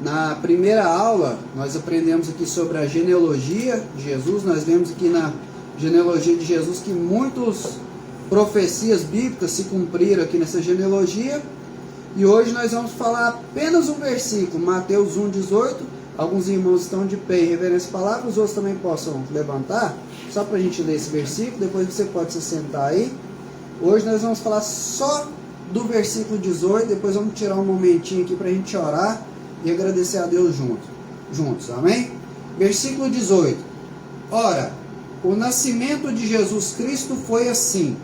Na primeira aula, nós aprendemos aqui sobre a genealogia de Jesus. Nós vemos aqui na genealogia de Jesus que muitas profecias bíblicas se cumpriram aqui nessa genealogia. E hoje nós vamos falar apenas um versículo, Mateus 1,18. Alguns irmãos estão de pé em reverência à palavra, os outros também possam levantar, só para a gente ler esse versículo. Depois você pode se sentar aí. Hoje nós vamos falar só do versículo 18, depois vamos tirar um momentinho aqui para a gente orar e agradecer a Deus juntos, amém? Versículo 18. Ora, o nascimento de Jesus Cristo foi assim: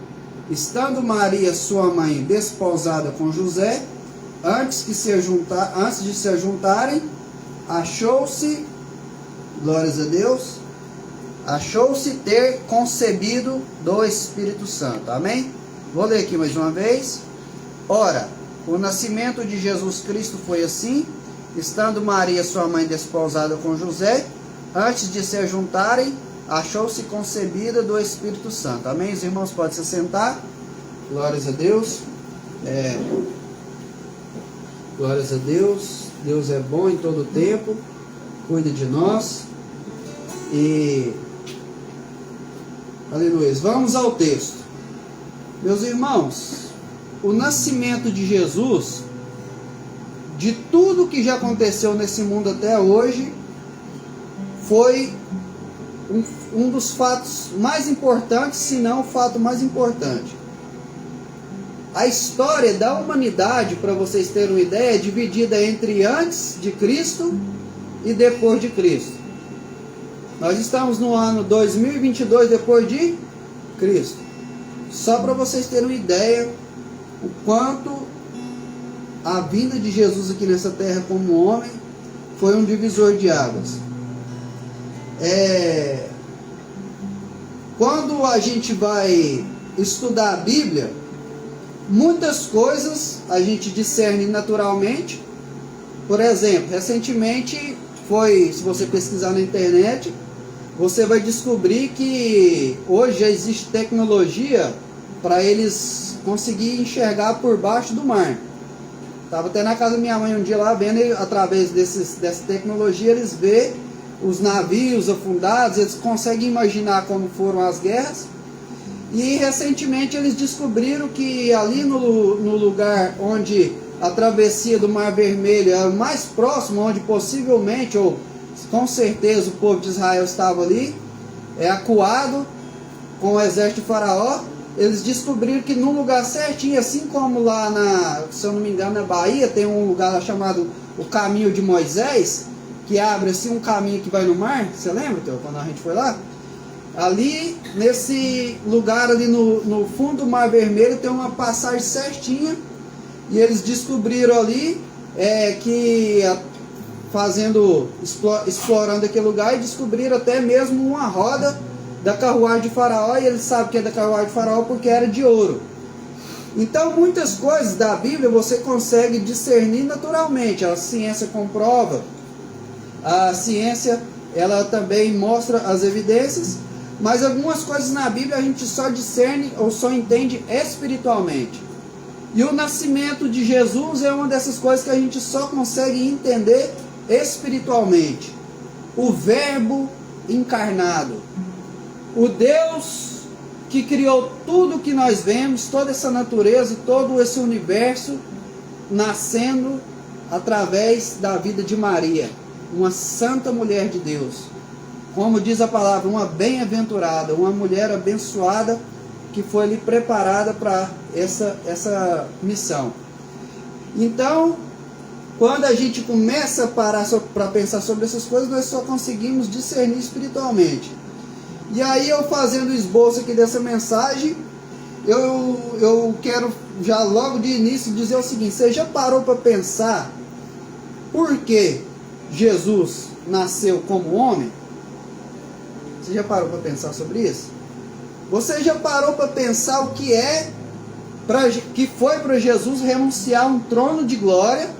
estando Maria, sua mãe, desposada com José, antes de se juntarem, achou-se, glórias a Deus, achou-se ter concebido do Espírito Santo, amém? Vou ler aqui mais uma vez. Ora, o nascimento de Jesus Cristo foi assim: estando Maria, sua mãe, desposada com José, antes de se juntarem, achou-se concebida do Espírito Santo. Amém? Os irmãos podem se sentar. Glórias a Deus. Glórias a Deus. Deus é bom em todo o tempo. Cuida de nós. E aleluia. Vamos ao texto. Meus irmãos, o nascimento de Jesus, de tudo que já aconteceu nesse mundo até hoje, foi um dos fatos mais importantes, se não o fato mais importante. A história da humanidade, para vocês terem uma ideia, é dividida entre antes de Cristo e depois de Cristo. Nós estamos no ano 2022 depois de Cristo. Só para vocês terem uma ideia o quanto a vinda de Jesus aqui nessa terra como homem foi um divisor de águas. Quando a gente vai estudar a Bíblia, muitas coisas a gente discerne naturalmente. Por exemplo, recentemente se você pesquisar na internet, você vai descobrir que hoje já existe tecnologia para eles conseguirem enxergar por baixo do mar. Estava até na casa da minha mãe um dia lá, vendo através dessa tecnologia, eles vê os navios afundados, eles conseguem imaginar como foram as guerras. E recentemente eles descobriram que ali no lugar onde a travessia do Mar Vermelho era o mais próximo, onde possivelmente, ou com certeza, o povo de Israel estava ali, acuado com o exército de Faraó. Eles descobriram que num lugar certinho, assim como lá se eu não me engano, na Bahia, tem um lugar lá chamado o Caminho de Moisés, que abre assim um caminho que vai no mar. Você lembra, Teo, quando a gente foi lá? Ali, nesse lugar ali no fundo do Mar Vermelho, tem uma passagem certinha, e eles descobriram ali explorando aquele lugar, e descobriram até mesmo uma roda da carruagem de Faraó, e eles sabem que é da carruagem de Faraó porque era de ouro. Então muitas coisas da Bíblia você consegue discernir naturalmente. A ciência comprova, a ciência ela também mostra as evidências, mas algumas coisas na Bíblia a gente só discerne ou só entende espiritualmente. E o nascimento de Jesus é uma dessas coisas que a gente só consegue entender espiritualmente. O Verbo encarnado, o Deus que criou tudo que nós vemos, toda essa natureza e todo esse universo, nascendo através da vida de Maria, uma santa mulher de Deus. Como diz a palavra, uma bem-aventurada, uma mulher abençoada que foi ali preparada para essa missão. Então, quando a gente começa a parar para pensar sobre essas coisas, nós só conseguimos discernir espiritualmente. E aí, eu fazendo o esboço aqui dessa mensagem, eu quero já logo de início dizer o seguinte: você já parou para pensar por que Jesus nasceu como homem? Você já parou para pensar sobre isso? Você já parou para pensar o que foi para Jesus renunciar a um trono de glória,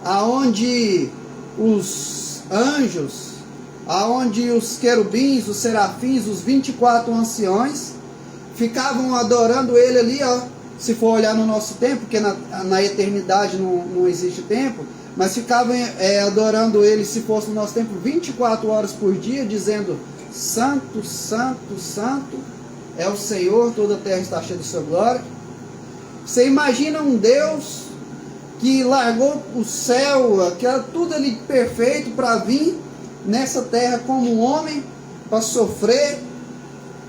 aonde os anjos, aonde os querubins, os serafins, os 24 anciões ficavam adorando ele ali, se for olhar no nosso tempo, porque na eternidade não existe tempo, mas ficavam adorando ele, se fosse no nosso tempo, 24 horas por dia, dizendo: Santo, Santo, Santo é o Senhor, toda a terra está cheia de sua glória. Você imagina um Deus que largou o céu, aquela, tudo ali perfeito, para vir nessa terra como um homem, para sofrer,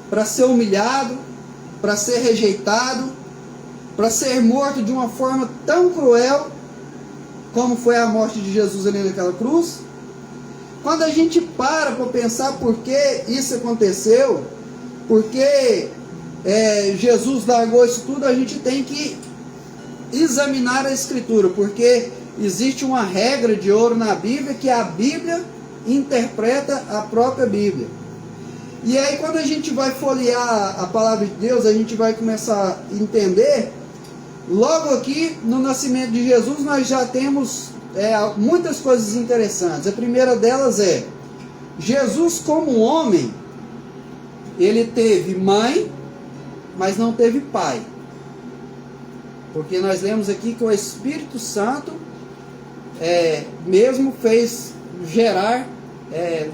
para ser humilhado, para ser rejeitado, para ser morto de uma forma tão cruel como foi a morte de Jesus ali naquela cruz. Quando a gente para pensar por que isso aconteceu, porque Jesus largou isso tudo, a gente tem que examinar a Escritura, porque existe uma regra de ouro na Bíblia, que a Bíblia interpreta a própria Bíblia. E aí, quando a gente vai folhear a palavra de Deus, a gente vai começar a entender. Logo aqui, no nascimento de Jesus, nós já temos muitas coisas interessantes. A primeira delas é: Jesus, como homem, ele teve mãe, mas não teve pai. Porque nós lemos aqui que o Espírito Santo mesmo fez gerar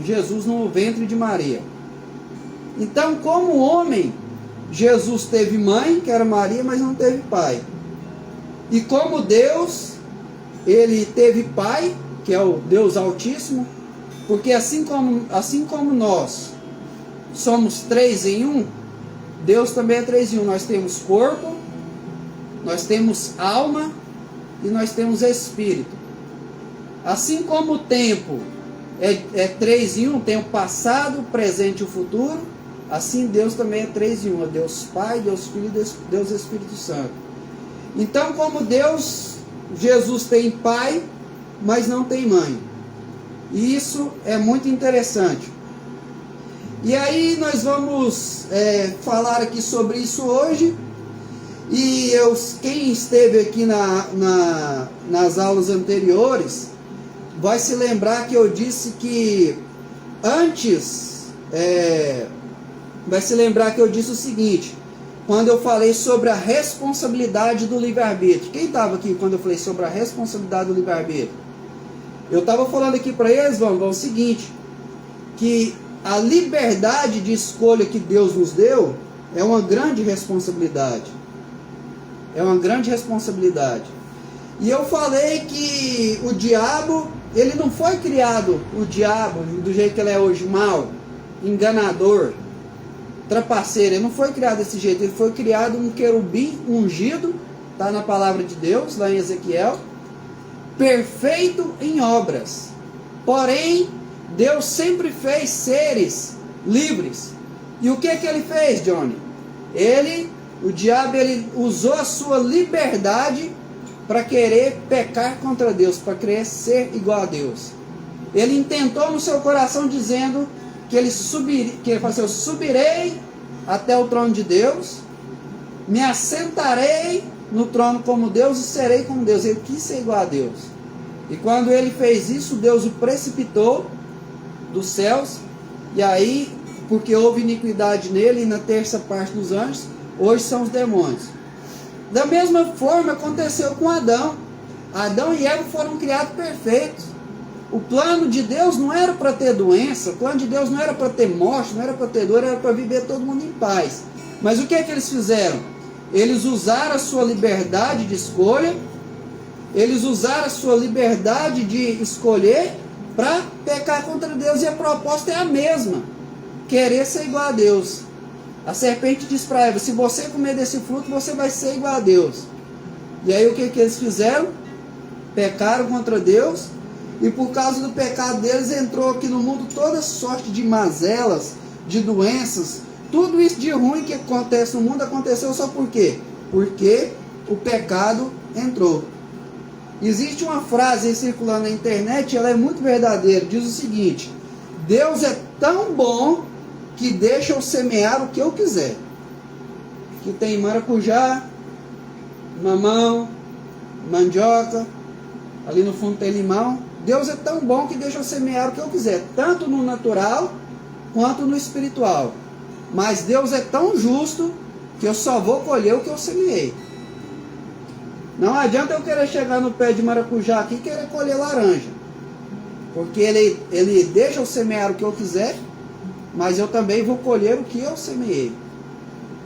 Jesus no ventre de Maria. Então, como homem, Jesus teve mãe, que era Maria, mas não teve pai. E como Deus, ele teve pai, que é o Deus Altíssimo, porque assim como nós somos 3 em 1, Deus também é 3 em 1. Nós temos corpo, nós temos alma e nós temos espírito. Assim como o tempo é 3 em 1, tempo passado, presente e o futuro, assim Deus também é 3 em 1, é Deus Pai, Deus Filho e Deus Espírito Santo. Então, como Deus, Jesus tem pai, mas não tem mãe. E isso é muito interessante. E aí nós vamos falar aqui sobre isso hoje. E quem esteve aqui nas aulas anteriores vai se lembrar que eu disse que vai se lembrar que eu disse o seguinte, quando eu falei sobre a responsabilidade do livre-arbítrio. Quem estava aqui quando eu falei sobre a responsabilidade do livre-arbítrio? Eu estava falando aqui para eles, o seguinte, que a liberdade de escolha que Deus nos deu é uma grande responsabilidade. É uma grande responsabilidade. E eu falei que o diabo, ele não foi criado, o diabo, do jeito que ele é hoje, mau, enganador, trapaceiro. Ele não foi criado desse jeito. Ele foi criado um querubim ungido, está na palavra de Deus, lá em Ezequiel, perfeito em obras. Porém, Deus sempre fez seres livres. E o que ele fez, Johnny? O diabo, ele usou a sua liberdade para querer pecar contra Deus, para querer ser igual a Deus. Ele intentou no seu coração dizendo que ele falou assim: eu subirei até o trono de Deus, me assentarei no trono como Deus e serei como Deus. Ele quis ser igual a Deus. E quando ele fez isso, Deus o precipitou dos céus. E aí, porque houve iniquidade nele e na terça parte dos anjos, hoje são os demônios. Da mesma forma aconteceu com Adão. Adão e Eva foram criados perfeitos. O plano de Deus não era para ter doença, o plano de Deus não era para ter morte, não era para ter dor, era para viver todo mundo em paz. Mas o que eles fizeram? Eles usaram a sua liberdade de escolha, eles usaram a sua liberdade de escolher para pecar contra Deus, e a proposta é a mesma: querer ser igual a Deus. A serpente diz para Eva: se você comer desse fruto, você vai ser igual a Deus. E aí o que eles fizeram? Pecaram contra Deus. E por causa do pecado deles, entrou aqui no mundo toda sorte de mazelas, de doenças. Tudo isso de ruim que acontece no mundo aconteceu só por quê? Porque o pecado entrou. Existe uma frase aí circulando na internet, ela é muito verdadeira. Diz o seguinte: Deus é tão bom que deixa eu semear o que eu quiser. Que tem maracujá, mamão, mandioca, ali no fundo tem limão. Deus é tão bom que deixa eu semear o que eu quiser, tanto no natural quanto no espiritual. Mas Deus é tão justo que eu só vou colher o que eu semeei. Não adianta eu querer chegar no pé de maracujá aqui e querer colher laranja. Porque ele deixa eu semear o que eu quiser, mas eu também vou colher o que eu semeei.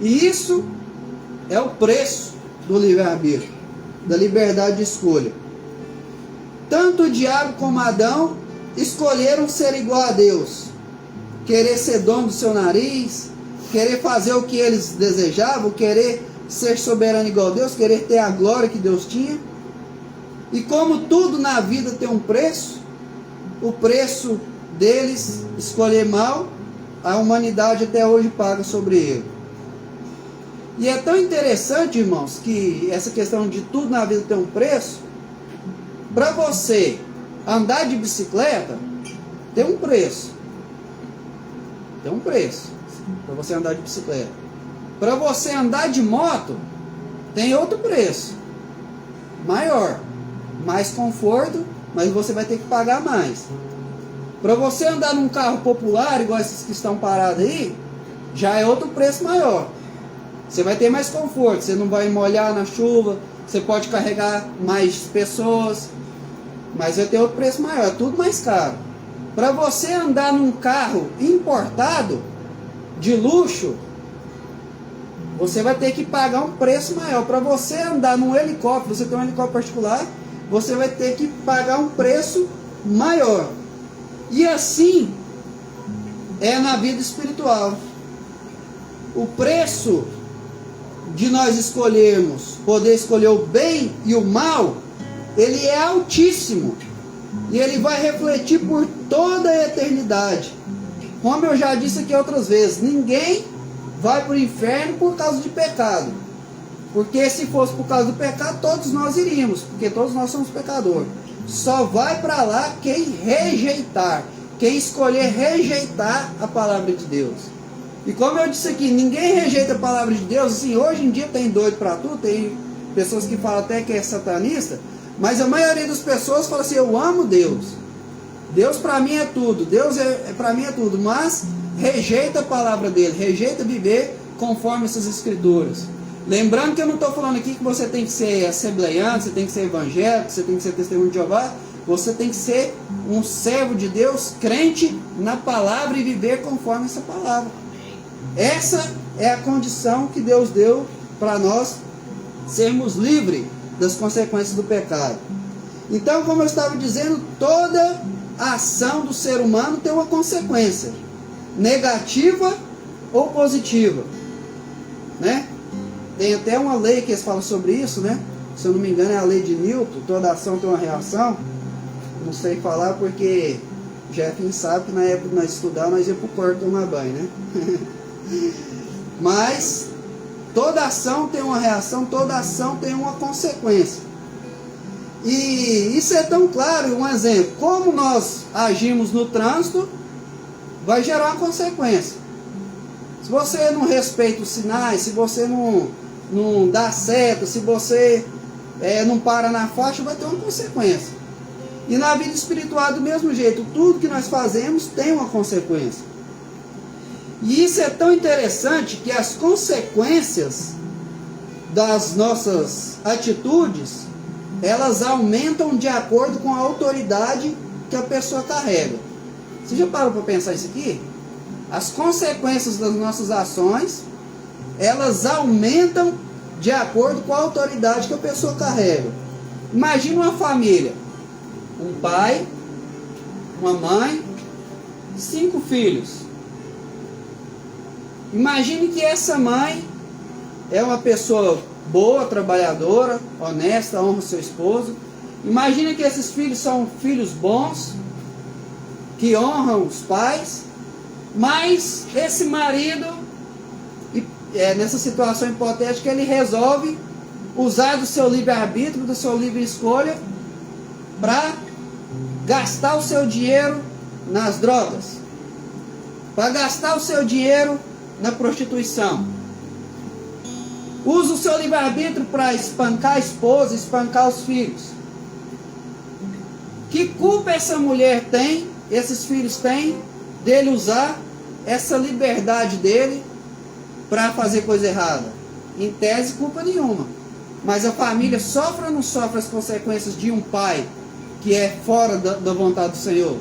E isso é o preço do livre-arbítrio, da liberdade de escolha. Tanto o diabo como Adão escolheram ser igual a Deus. Querer ser dono do seu nariz, querer fazer o que eles desejavam, querer ser soberano igual a Deus, querer ter a glória que Deus tinha. E como tudo na vida tem um preço, o preço deles escolher mal, a humanidade até hoje paga sobre ele. E é tão interessante, irmãos, que essa questão de tudo na vida tem um preço. Para você andar de bicicleta, tem um preço. Tem um preço para você andar de bicicleta. Para você andar de moto, tem outro preço. Maior. Mais conforto, mas você vai ter que pagar mais. Para você andar num carro popular, igual esses que estão parados aí, já é outro preço maior. Você vai ter mais conforto, você não vai molhar na chuva, você pode carregar mais pessoas, mas vai ter outro preço maior, é tudo mais caro. Para você andar num carro importado, de luxo, você vai ter que pagar um preço maior. Para você andar num helicóptero, você tem um helicóptero particular, você vai ter que pagar um preço maior. E assim é na vida espiritual. O preço de nós escolhermos, poder escolher o bem e o mal, ele é altíssimo. E ele vai refletir por toda a eternidade. Como eu já disse aqui outras vezes, ninguém vai para o inferno por causa de pecado. Porque se fosse por causa do pecado, todos nós iríamos, porque todos nós somos pecadores. Só vai para lá quem rejeitar, quem escolher rejeitar a palavra de Deus. E como eu disse aqui, ninguém rejeita a palavra de Deus. Assim, hoje em dia tem doido para tudo, tem pessoas que falam até que é satanista, mas a maioria das pessoas fala assim: eu amo Deus, Deus para mim é tudo, Deus para mim é tudo, mas rejeita a palavra dele, rejeita viver conforme essas escrituras. Lembrando que eu não estou falando aqui que você tem que ser assembleiano, você tem que ser evangélico, você tem que ser testemunho de Jeová. Você tem que ser um servo de Deus, crente na palavra e viver conforme essa palavra. Essa é a condição que Deus deu para nós sermos livres das consequências do pecado. Então, como eu estava dizendo, toda a ação do ser humano tem uma consequência, negativa ou positiva, né? Tem até uma lei que eles falam sobre isso, né? Se eu não me engano é a lei de Newton, toda ação tem uma reação. Não sei falar porque Jeff sabe que na época que nós estudávamos, nós íamos para o quarto tomar banho, né? Mas toda ação tem uma reação, toda ação tem uma consequência. E isso é tão claro, um exemplo, como nós agimos no trânsito, vai gerar uma consequência. Se você não respeita os sinais, se você não dá seta, se você não para na faixa, vai ter uma consequência. E na vida espiritual do mesmo jeito, tudo que nós fazemos tem uma consequência. E isso é tão interessante que as consequências das nossas atitudes, elas aumentam de acordo com a autoridade que a pessoa carrega. Você já parou para pensar isso aqui? As consequências das nossas ações, elas aumentam de acordo com a autoridade que a pessoa carrega. Imagina uma família, um pai, uma mãe, 5 filhos. Imagine que essa mãe é uma pessoa boa, trabalhadora, honesta, honra seu esposo. Imagine que esses filhos são filhos bons, que honram os pais, mas esse marido, nessa situação hipotética, ele resolve usar do seu livre-arbítrio, da sua livre escolha, para gastar o seu dinheiro nas drogas, para gastar o seu dinheiro na prostituição. Usa o seu livre-arbítrio para espancar a esposa, espancar os filhos. Que culpa essa mulher tem, esses filhos têm, dele usar essa liberdade dele para fazer coisa errada? Em tese, culpa nenhuma. Mas a família sofre ou não sofre as consequências de um pai que é fora da vontade do Senhor?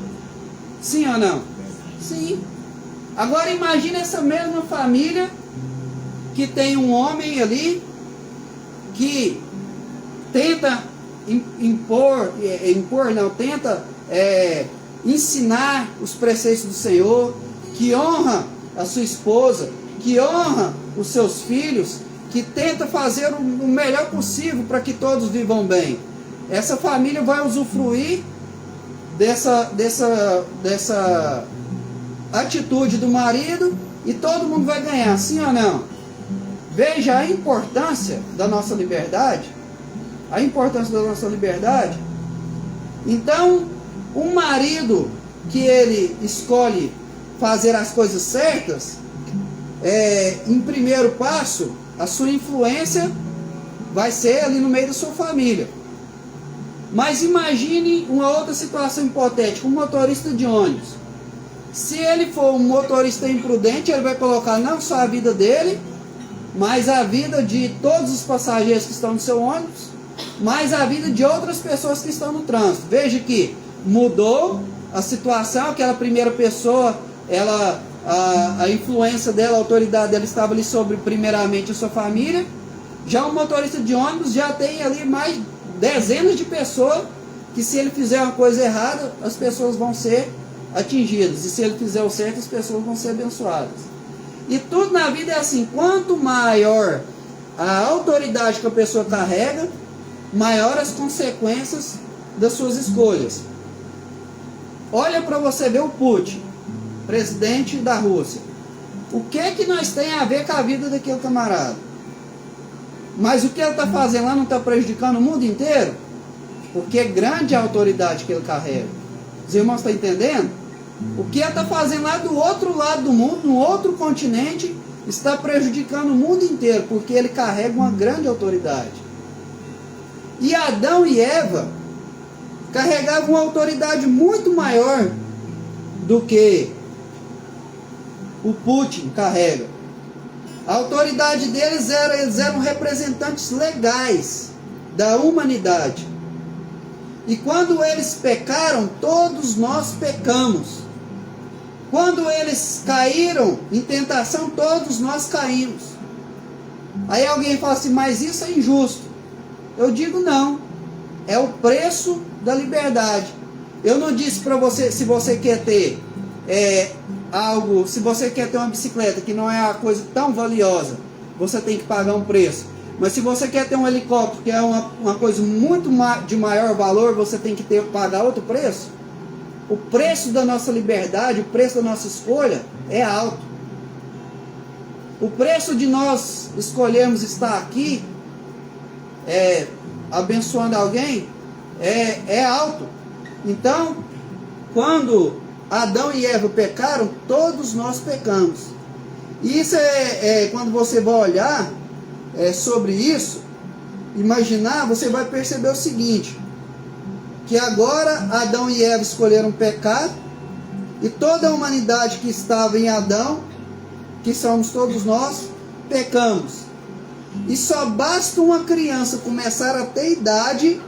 Sim ou não? Sim. Agora imagine essa mesma família que tem um homem ali que tenta tenta ensinar os preceitos do Senhor, que honra a sua esposa, que honra os seus filhos, que tenta fazer o melhor possível para que todos vivam bem. Essa família vai usufruir dessa atitude do marido e todo mundo vai ganhar, sim ou não? Veja a importância da nossa liberdade. A importância da nossa liberdade. Então, um marido que ele escolhe fazer as coisas certas, em primeiro passo, a sua influência vai ser ali no meio da sua família. Mas imagine uma outra situação hipotética, um motorista de ônibus. Se ele for um motorista imprudente, ele vai colocar não só a vida dele, mas a vida de todos os passageiros que estão no seu ônibus, mas a vida de outras pessoas que estão no trânsito. Veja que mudou a situação, aquela primeira pessoa, a influência dela, a autoridade dela estava ali sobre primeiramente a sua família. Já o motorista de ônibus já tem ali mais dezenas de pessoas que, se ele fizer uma coisa errada, as pessoas vão ser atingidas, e se ele fizer o certo, as pessoas vão ser abençoadas. E tudo na vida é assim: quanto maior a autoridade que a pessoa carrega, maior as consequências das suas escolhas. Olha para você ver o Putin, presidente da Rússia. O que nós tem a ver com a vida daquele camarada? Mas o que ele está fazendo lá não está prejudicando o mundo inteiro? Porque é grande a autoridade que ele carrega. Os irmãos estão entendendo? O que ele está fazendo lá do outro lado do mundo, no outro continente, está prejudicando o mundo inteiro, porque ele carrega uma grande autoridade. E Adão e Eva carregavam uma autoridade muito maior do que o Putin carrega. A autoridade deles eles eram representantes legais da humanidade. E quando eles pecaram, todos nós pecamos. Quando eles caíram em tentação, todos nós caímos. Aí alguém fala assim: mas isso é injusto. Eu digo não. É o preço da liberdade. Eu não disse para você, se você quer ter algo, se você quer ter uma bicicleta que não é uma coisa tão valiosa, você tem que pagar um preço. Mas se você quer ter um helicóptero, que é uma coisa muito de maior valor, você tem que pagar outro preço. O preço da nossa liberdade, o preço da nossa escolha é alto. O preço de nós escolhermos estar aqui, abençoando alguém, é alto. Então, quando Adão e Eva pecaram, todos nós pecamos. E isso quando você vai olhar sobre isso, imaginar, você vai perceber o seguinte: que agora Adão e Eva escolheram pecar, e toda a humanidade que estava em Adão, que somos todos nós, pecamos. E só basta uma criança começar a ter idade,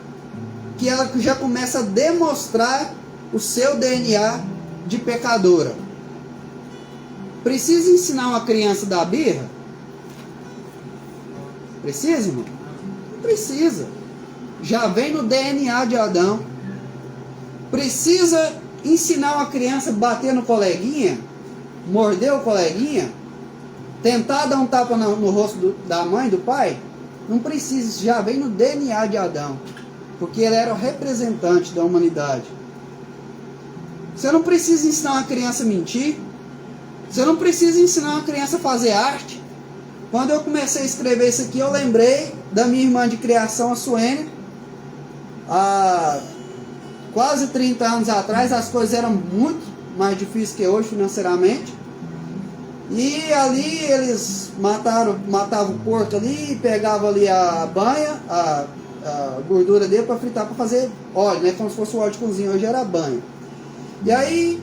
que ela já começa a demonstrar o seu DNA de pecadora. Precisa ensinar uma criança da birra? Precisa, irmão? Não precisa. Já vem no DNA de Adão. Precisa ensinar uma criança a bater no coleguinha? Morder o coleguinha? Tentar dar um tapa no rosto da mãe, do pai? Não precisa. Isso já vem no DNA de Adão. Porque ele era o representante da humanidade. Você não precisa ensinar uma criança a mentir. Você não precisa ensinar uma criança a fazer arte. Quando eu comecei a escrever isso aqui, eu lembrei da minha irmã de criação, a Suene. Há quase 30 anos atrás, as coisas eram muito mais difíceis que hoje financeiramente. E ali eles matavam o porco ali, pegavam ali a banha, a gordura dele para fritar, para fazer óleo, né? Como se fosse o óleo de cozinha. Hoje era banha. E aí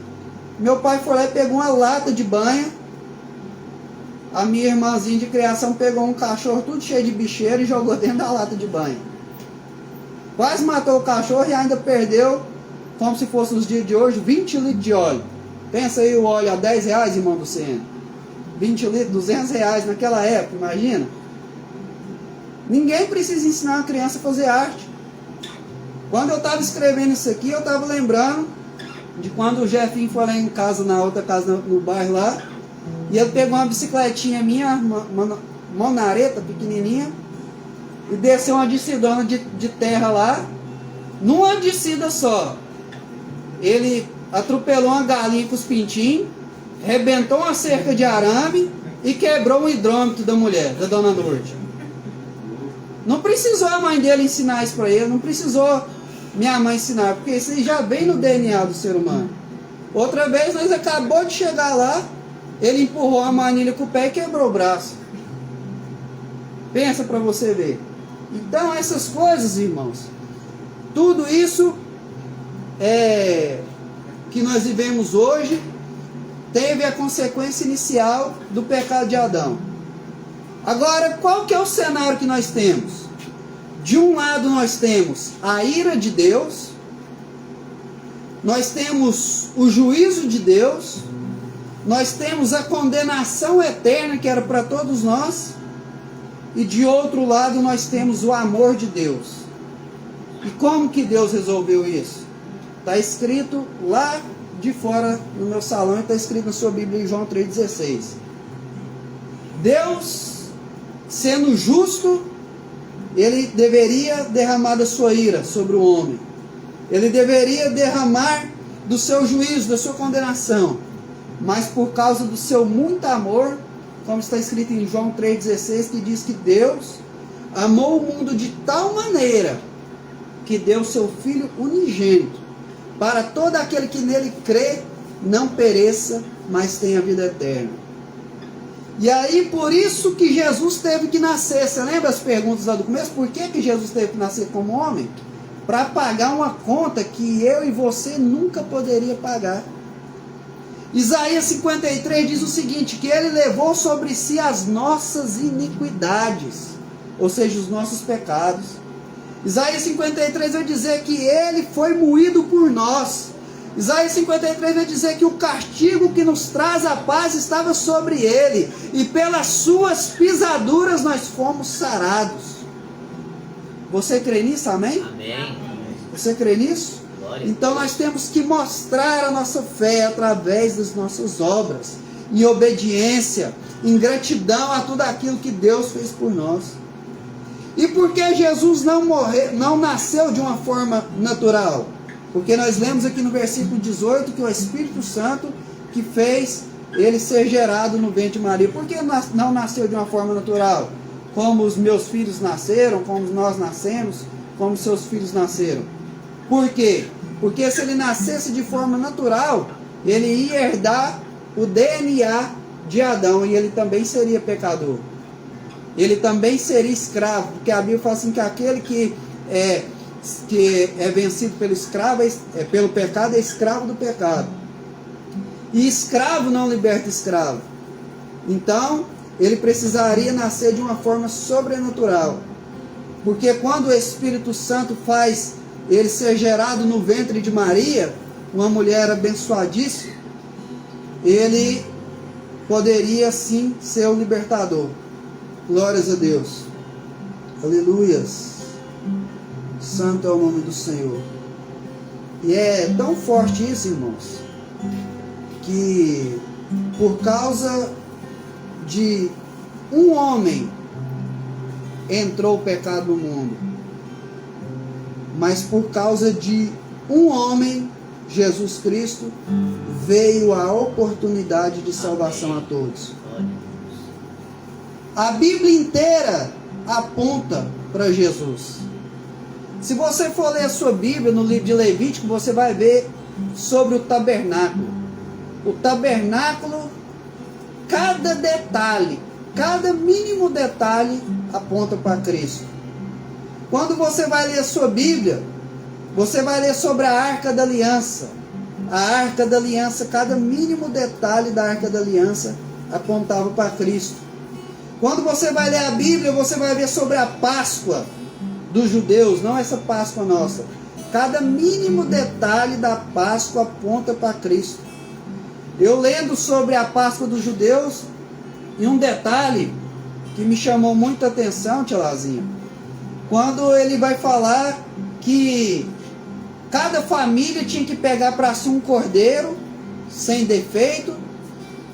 meu pai foi lá e pegou uma lata de banha a minha irmãzinha de criação pegou um cachorro tudo cheio de bicheiro e jogou dentro da lata de banho. Quase matou o cachorro e ainda perdeu, como se fosse nos dias de hoje, 20 litros de óleo. Pensa aí o óleo a 10 reais, irmão do Luciano. 20 litros, 200 reais naquela época, imagina. Ninguém precisa ensinar uma criança a fazer arte. Quando eu estava escrevendo isso aqui, eu estava lembrando de quando o Jefinho foi lá em casa, na outra casa no bairro lá, e ele pegou uma bicicletinha minha, uma monareta pequenininha, e desceu uma descidona de terra lá, numa descida só. Ele atropelou uma galinha com os pintinhos, rebentou uma cerca de arame e quebrou o hidrômetro da mulher, da dona Lourdes. Não precisou a mãe dele ensinar isso para ele, não precisou minha mãe ensinar, porque isso aí já vem no DNA do ser humano. Outra vez nós acabou de chegar lá, ele empurrou a manilha com o pé e quebrou o braço. Pensa para você ver. Então essas coisas, irmãos, tudo isso que nós vivemos hoje teve a consequência inicial do pecado de Adão. Agora, qual que é o cenário que nós temos? De um lado nós temos a ira de Deus, nós temos o juízo de Deus, nós temos a condenação eterna que era para todos nós, e de outro lado nós temos o amor de Deus. E como que Deus resolveu isso? Está escrito lá de fora no meu salão, e está escrito na sua Bíblia em João 3,16. Deus, sendo justo, ele deveria derramar da sua ira sobre o homem. Ele deveria derramar do seu juízo, da sua condenação. Mas por causa do seu muito amor, como está escrito em João 3,16, que diz que Deus amou o mundo de tal maneira que deu seu Filho unigênito, para todo aquele que nele crê, não pereça, mas tenha vida eterna. E aí, por isso que Jesus teve que nascer. Você lembra as perguntas lá do começo? Por que Jesus teve que nascer como homem? Para pagar uma conta que eu e você nunca poderia pagar. Isaías 53 diz o seguinte, que ele levou sobre si as nossas iniquidades, ou seja, os nossos pecados. Isaías 53 vai dizer que ele foi moído por nós. Isaías 53 vai dizer que o castigo que nos traz a paz estava sobre ele, e pelas suas pisaduras nós fomos sarados. Você crê nisso? Amém? Amém. Você crê nisso? Então nós temos que mostrar a nossa fé através das nossas obras, em obediência, em gratidão a tudo aquilo que Deus fez por nós. E por que Jesus não nasceu de uma forma natural? Porque nós lemos aqui no versículo 18 que o Espírito Santo que fez ele ser gerado no ventre de Maria. Por que não nasceu de uma forma natural? Como os meus filhos nasceram, como nós nascemos, como seus filhos nasceram. Por quê? Porque se ele nascesse de forma natural, ele ia herdar o DNA de Adão e ele também seria pecador. Ele também seria escravo, porque a Bíblia fala assim que aquele que é vencido pelo pecado é escravo do pecado. E escravo não liberta escravo. Então, ele precisaria nascer de uma forma sobrenatural. Porque quando o Espírito Santo faz ele ser gerado no ventre de Maria, uma mulher abençoadíssima, ele poderia sim ser o libertador. Glórias a Deus. Aleluias. Santo é o nome do Senhor. E é tão forte isso, irmãos, que por causa de um homem entrou o pecado no mundo. Mas por causa de um homem, Jesus Cristo, veio a oportunidade de salvação a todos. A Bíblia inteira aponta para Jesus. Se você for ler a sua Bíblia no livro de Levítico, você vai ver sobre o tabernáculo. O tabernáculo, cada detalhe, cada mínimo detalhe aponta para Cristo. Quando você vai ler a sua Bíblia, você vai ler sobre a Arca da Aliança. A Arca da Aliança, cada mínimo detalhe da Arca da Aliança apontava para Cristo. Quando você vai ler a Bíblia, você vai ver sobre a Páscoa dos judeus, não essa Páscoa nossa. Cada mínimo detalhe da Páscoa aponta para Cristo. Eu lendo sobre a Páscoa dos judeus, e um detalhe que me chamou muita atenção, tia Lazinha, quando ele vai falar que cada família tinha que pegar para si um cordeiro, sem defeito,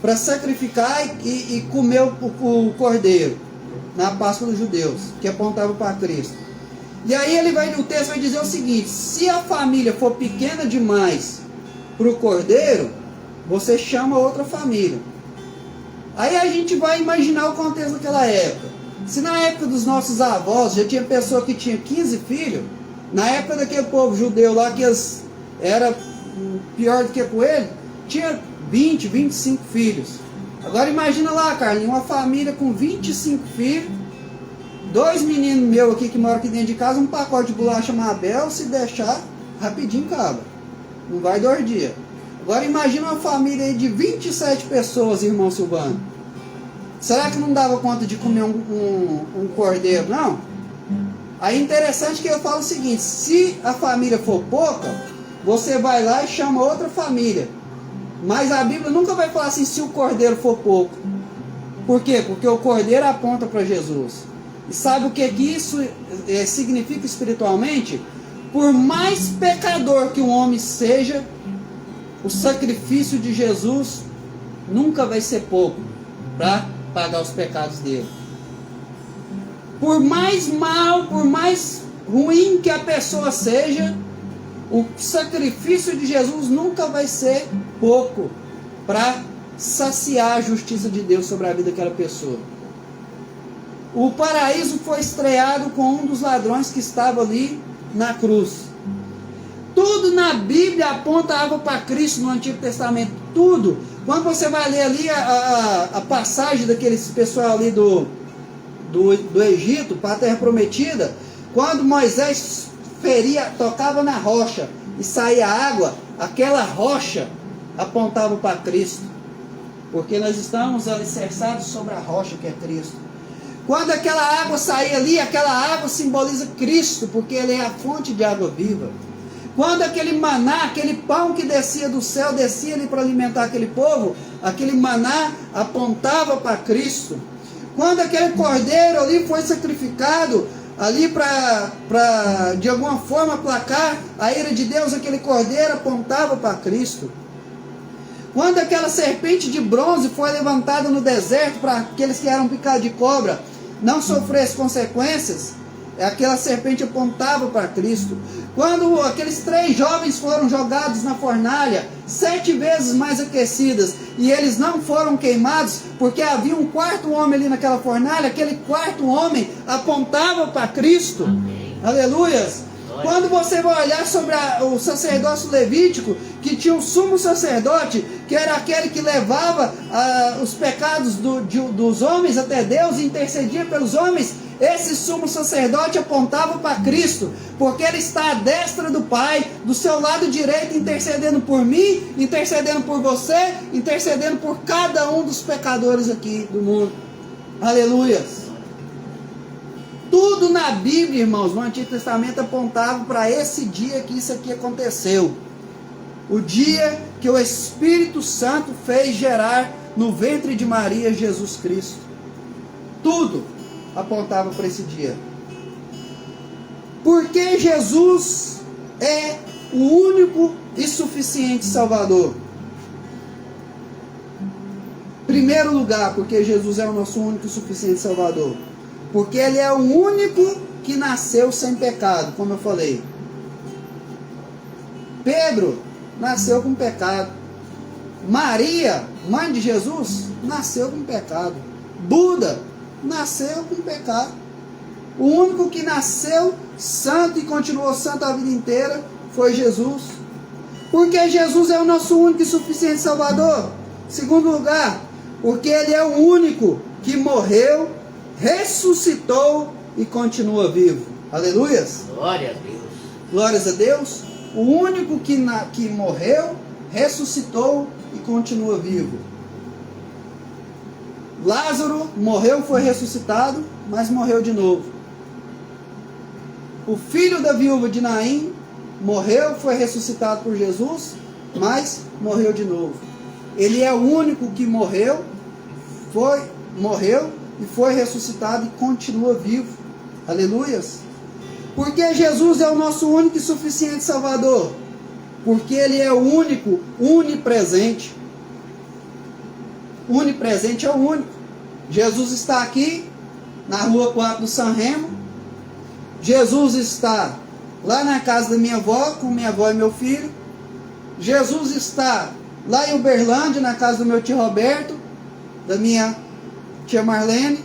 para sacrificar e comer o cordeiro, na Páscoa dos judeus, que apontava para Cristo. E aí o texto vai dizer o seguinte: se a família for pequena demais para o cordeiro, você chama outra família. Aí a gente vai imaginar o contexto daquela época. Se na época dos nossos avós já tinha pessoa que tinha 15 filhos, na época daquele povo judeu lá que era pior do que coelho, tinha 20, 25 filhos. Agora imagina lá, Carlinhos, uma família com 25 filhos, 2 meninos meus aqui que moram aqui dentro de casa, um pacote de bolacha Mabel, se deixar, rapidinho acaba. Não vai 2 dias. Agora imagina uma família aí de 27 pessoas, irmão Silvano. Será que não dava conta de comer um cordeiro, não? Aí interessante que eu falo o seguinte: se a família for pouca, você vai lá e chama outra família. Mas a Bíblia nunca vai falar assim, se o cordeiro for pouco. Por quê? Porque o cordeiro aponta para Jesus. E sabe o que isso significa espiritualmente? Por mais pecador que um homem seja, o sacrifício de Jesus nunca vai ser pouco para pagar os pecados dele. Por mais mal, por mais ruim que a pessoa seja, o sacrifício de Jesus nunca vai ser pouco para saciar a justiça de Deus sobre a vida daquela pessoa. O paraíso foi estreado com um dos ladrões que estava ali na cruz. Tudo na Bíblia apontava para Cristo no Antigo Testamento. Tudo. Quando você vai ler ali a passagem daqueles pessoal ali do Egito para a Terra Prometida, quando Moisés tocava na rocha e saía água, aquela rocha apontava para Cristo. Porque nós estamos alicerçados sobre a rocha que é Cristo. Quando aquela água saía ali, aquela água simboliza Cristo, porque Ele é a fonte de água viva. Quando aquele maná, aquele pão que descia do céu, descia ali para alimentar aquele povo, aquele maná apontava para Cristo. Quando aquele cordeiro ali foi sacrificado, ali para de alguma forma aplacar a ira de Deus, aquele cordeiro apontava para Cristo. Quando aquela serpente de bronze foi levantada no deserto para aqueles que eram picados de cobra não sofressem consequências, aquela serpente apontava para Cristo. Quando aqueles 3 jovens foram jogados na fornalha, 7 vezes mais aquecidas, e eles não foram queimados, porque havia um 4º homem ali naquela fornalha, aquele 4º homem apontava para Cristo. Amém. Aleluias! Quando você vai olhar sobre o sacerdócio levítico, que tinha um sumo sacerdote, que era aquele que levava os pecados dos homens até Deus e intercedia pelos homens, esse sumo sacerdote apontava para Cristo, porque ele está à destra do Pai, do seu lado direito, intercedendo por mim, intercedendo por você, intercedendo por cada um dos pecadores aqui do mundo. Aleluias! Tudo na Bíblia, irmãos, no Antigo Testamento apontava para esse dia que isso aqui aconteceu. O dia que o Espírito Santo fez gerar no ventre de Maria Jesus Cristo. Tudo apontava para esse dia. Porque Jesus é o único e suficiente Salvador. Primeiro lugar, porque Jesus é o nosso único e suficiente Salvador. Porque Ele é o único que nasceu sem pecado, como eu falei. Pedro nasceu com pecado. Maria, mãe de Jesus, nasceu com pecado. Buda nasceu com pecado. O único que nasceu santo e continuou santo a vida inteira foi Jesus. Porque Jesus é o nosso único e suficiente Salvador. Segundo lugar, porque Ele é o único que morreu, ressuscitou e continua vivo. Aleluias! Glória a Deus! Glórias a Deus! O único que morreu, ressuscitou e continua vivo. Lázaro morreu, foi ressuscitado, mas morreu de novo. O filho da viúva de Naim morreu, foi ressuscitado por Jesus, mas morreu de novo. Ele é o único que morreu e foi ressuscitado e continua vivo. Aleluias. Porque Jesus é o nosso único e suficiente Salvador. Porque Ele é o único, onipresente. Onipresente é o único. Jesus está aqui, na rua 4 do San Remo. Jesus está lá na casa da minha avó, com minha avó e meu filho. Jesus está lá em Uberlândia, na casa do meu tio Roberto, da minha tia Marlene.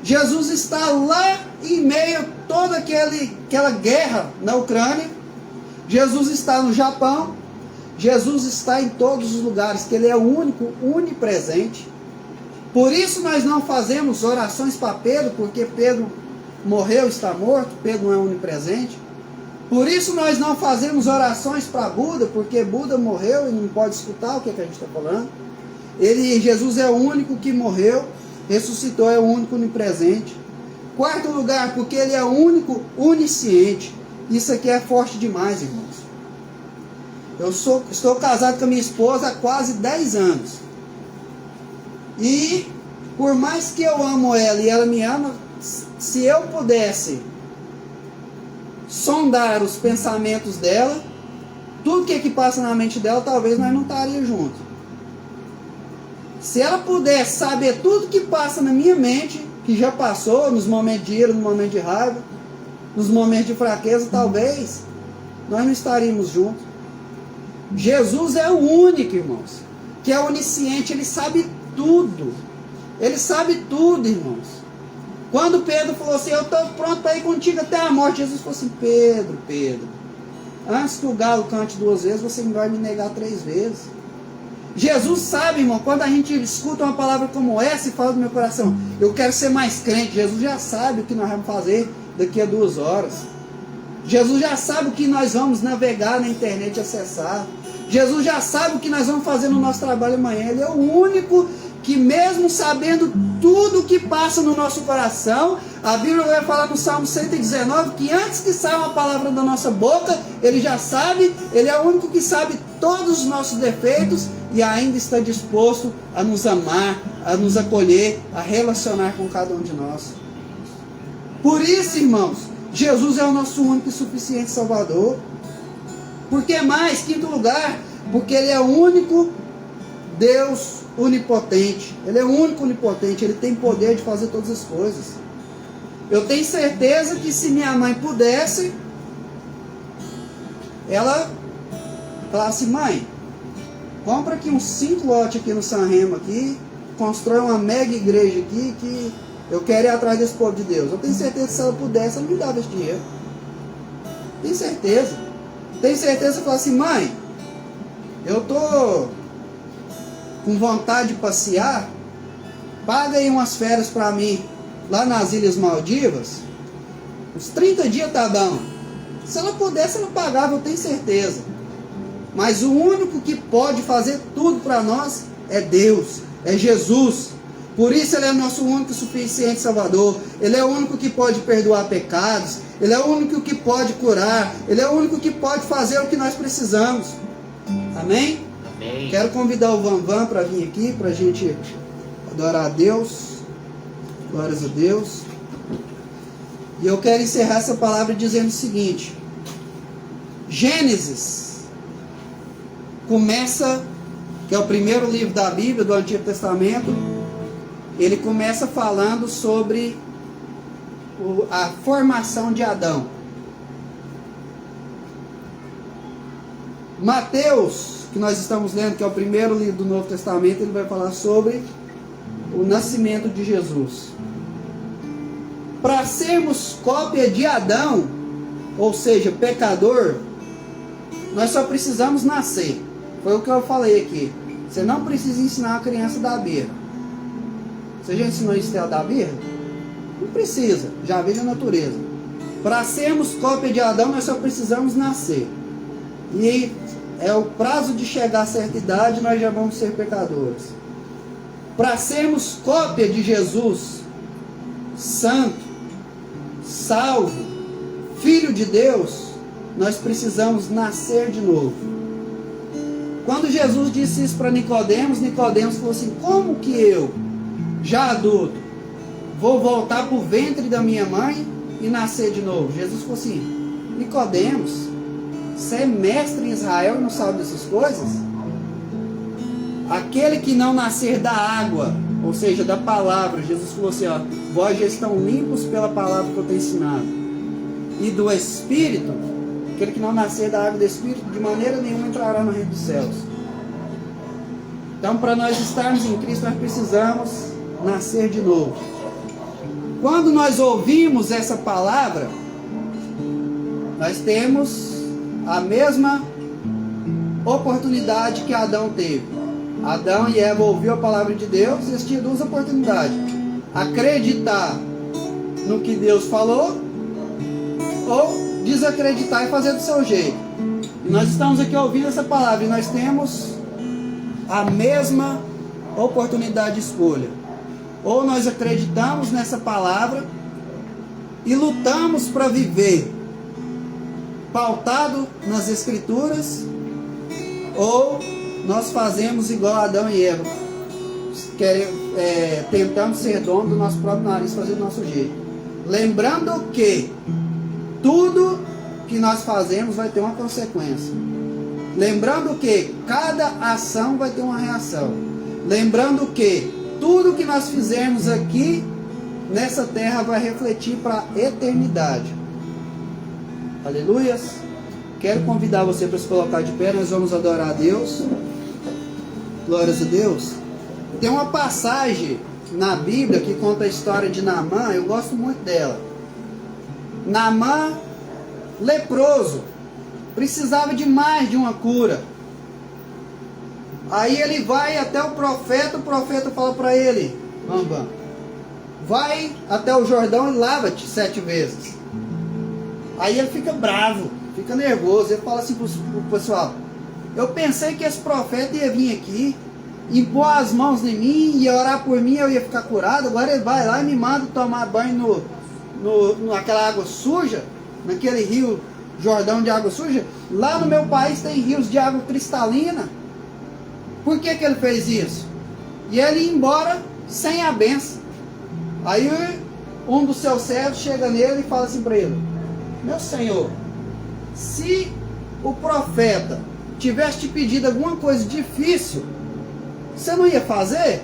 Jesus está lá em meio a toda aquela guerra na Ucrânia. Jesus está no Japão. Jesus está em todos os lugares, que Ele é o único, onipresente. Por isso nós não fazemos orações para Pedro, porque Pedro morreu, está morto, Pedro não é onipresente. Por isso nós não fazemos orações para Buda, porque Buda morreu e não pode escutar o que a gente está falando. Jesus é o único que morreu, ressuscitou, é o único onipresente. Quarto lugar, porque Ele é o único onisciente. Isso aqui é forte demais, irmãos. Estou casado com a minha esposa há quase 10 anos. E por mais que eu amo ela e ela me ama, se eu pudesse sondar os pensamentos dela, tudo que passa na mente dela, talvez nós não estaríamos juntos. Se ela pudesse saber tudo que passa na minha mente, que já passou, nos momentos de ira, nos momentos de raiva, nos momentos de fraqueza, talvez nós não estaríamos juntos. Jesus é o único, irmãos, que é onisciente. Ele sabe tudo. Ele sabe tudo, irmãos. Quando Pedro falou assim, eu estou pronto para ir contigo até a morte, Jesus falou assim, Pedro, antes que o galo cante 2 vezes, você vai me negar 3 vezes. Jesus sabe, irmão, quando a gente escuta uma palavra como essa e fala do meu coração, eu quero ser mais crente, Jesus já sabe o que nós vamos fazer daqui a 2 horas. Jesus já sabe o que nós vamos navegar na internet e acessar. Jesus já sabe o que nós vamos fazer no nosso trabalho amanhã. Ele é o único que, mesmo sabendo tudo o que passa no nosso coração, a Bíblia vai falar no Salmo 119 que antes que saia uma palavra da nossa boca, Ele já sabe. Ele é o único que sabe todos os nossos defeitos e ainda está disposto a nos amar, a nos acolher, a relacionar com cada um de nós. Por isso, irmãos, Jesus é o nosso único e suficiente Salvador. Por que mais? Quinto lugar, porque Ele é o único Deus onipotente. Ele é o único onipotente. Ele tem poder de fazer todas as coisas. Eu tenho certeza que se minha mãe pudesse, ela falasse, mãe, compra aqui uns 5 lotes aqui no San Remo aqui, constrói uma mega igreja aqui que eu quero ir atrás desse povo de Deus. Eu tenho certeza que se ela pudesse, ela me dava esse dinheiro. Tenho certeza. Tenho certeza que eu falo assim, mãe, eu tô com vontade de passear, paga aí umas férias para mim lá nas Ilhas Maldivas, uns 30 dias tá bom. Se ela pudesse, ela pagava, eu tenho certeza. Mas o único que pode fazer tudo para nós é Deus, é Jesus. Por isso Ele é nosso único e suficiente Salvador. Ele é o único que pode perdoar pecados. Ele é o único que pode curar. Ele é o único que pode fazer o que nós precisamos. Amém? Amém. Quero convidar o Van para vir aqui, para a gente adorar a Deus. Glórias a Deus. E eu quero encerrar essa palavra dizendo o seguinte. Gênesis começa, que é o primeiro livro da Bíblia, do Antigo Testamento. Ele começa falando sobre a formação de Adão. Mateus, que nós estamos lendo, que é o primeiro livro do Novo Testamento, ele vai falar sobre o nascimento de Jesus. Para sermos cópia de Adão, ou seja, pecador, nós só precisamos nascer. Foi o que eu falei aqui. Você não precisa ensinar a criança da birra. Você já ensinou isso a dar birra? Não precisa, já veja a natureza. Para sermos cópia de Adão, nós só precisamos nascer. E é o prazo de chegar a certa idade, nós já vamos ser pecadores. Para sermos cópia de Jesus, santo, salvo, filho de Deus, nós precisamos nascer de novo. Quando Jesus disse isso para Nicodemos, Nicodemos falou assim: como que eu, já adulto, vou voltar para o ventre da minha mãe e nascer de novo? Jesus falou assim: Nicodemos, você é mestre em Israel e não sabe dessas coisas? Aquele que não nascer da água, ou seja, da palavra, Jesus falou assim, ó, vós já estão limpos pela palavra que eu tenho ensinado, e do Espírito, aquele que não nascer da água do Espírito, de maneira nenhuma entrará no reino dos céus. Então, para nós estarmos em Cristo, nós precisamos nascer de novo. Quando nós ouvimos essa palavra, nós temos a mesma oportunidade que Adão teve. Adão e Eva ouviram a palavra de Deus e eles tinham duas oportunidades: acreditar no que Deus falou ou desacreditar e fazer do seu jeito. E nós estamos aqui ouvindo essa palavra e nós temos a mesma oportunidade de escolha. Ou nós acreditamos nessa palavra e lutamos para viver pautado nas Escrituras, ou nós fazemos igual Adão e Eva, tentamos ser dono do nosso próprio nariz, fazer do nosso jeito. Lembrando que tudo que nós fazemos vai ter uma consequência. Lembrando que cada ação vai ter uma reação. Lembrando que tudo que nós fizermos aqui nessa terra vai refletir para a eternidade. Aleluias! Quero convidar você para se colocar de pé, nós vamos adorar a Deus. Glórias a Deus. Tem uma passagem na Bíblia que conta a história de Naamã, eu gosto muito dela. Naamã, leproso, precisava de mais de uma cura. Aí ele vai até o profeta fala para ele: vai até o Jordão e lava-te 7 vezes. Aí ele fica bravo, fica nervoso, ele fala assim pro pessoal: eu pensei que esse profeta ia vir aqui, impor as mãos em mim, ia orar por mim, eu ia ficar curado. Agora ele vai lá e me manda tomar banho naquela água suja, naquele rio Jordão de água suja. Lá no meu país tem rios de água cristalina. Por que ele fez isso? E ele ia embora sem a benção. Aí um dos seus servos chega nele e fala assim para ele: meu senhor, se o profeta tivesse te pedido alguma coisa difícil, você não ia fazer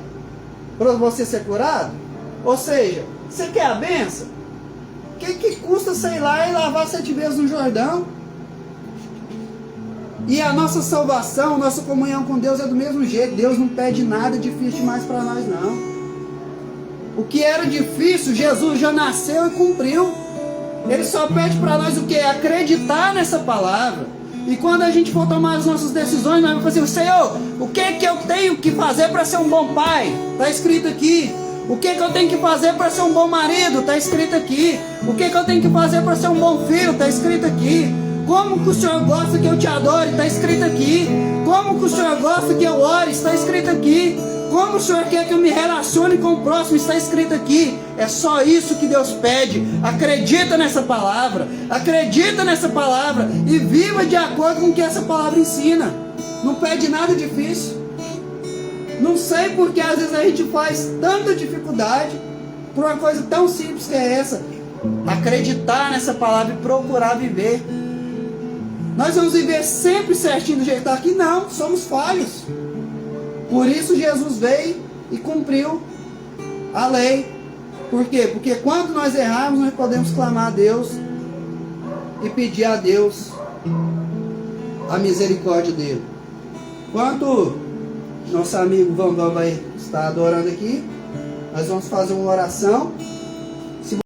para você ser curado? Ou seja, você quer a benção? O que custa, sei lá, e lavar 7 vezes no Jordão? E a nossa salvação, nossa comunhão com Deus é do mesmo jeito. Deus não pede nada difícil demais para nós, não. O que era difícil, Jesus já nasceu e cumpriu. Ele só pede para nós o que? Acreditar nessa palavra. E quando a gente for tomar as nossas decisões, nós vamos fazer: Senhor, o que eu tenho que fazer para ser um bom pai? Está escrito aqui. O que eu tenho que fazer para ser um bom marido? Está escrito aqui. O que eu tenho que fazer para ser um bom filho? Está escrito aqui. Como que o Senhor gosta que eu te adore? Está escrito aqui. Como que o Senhor gosta que eu ore? Está escrito aqui. Como o Senhor quer que eu me relacione com o próximo? Está escrito aqui. É só isso que Deus pede. Acredita nessa palavra. Acredita nessa palavra. E viva de acordo com o que essa palavra ensina. Não pede nada difícil. Não sei porque às vezes a gente faz tanta dificuldade por uma coisa tão simples que é essa. Acreditar nessa palavra e procurar viver. Nós vamos viver sempre certinho do jeito que está aqui? Não, somos falhos. Por isso Jesus veio e cumpriu a lei. Por quê? Porque quando nós errarmos, nós podemos clamar a Deus e pedir a Deus a misericórdia dele. Enquanto nosso amigo Vandão vai estar adorando aqui, nós vamos fazer uma oração.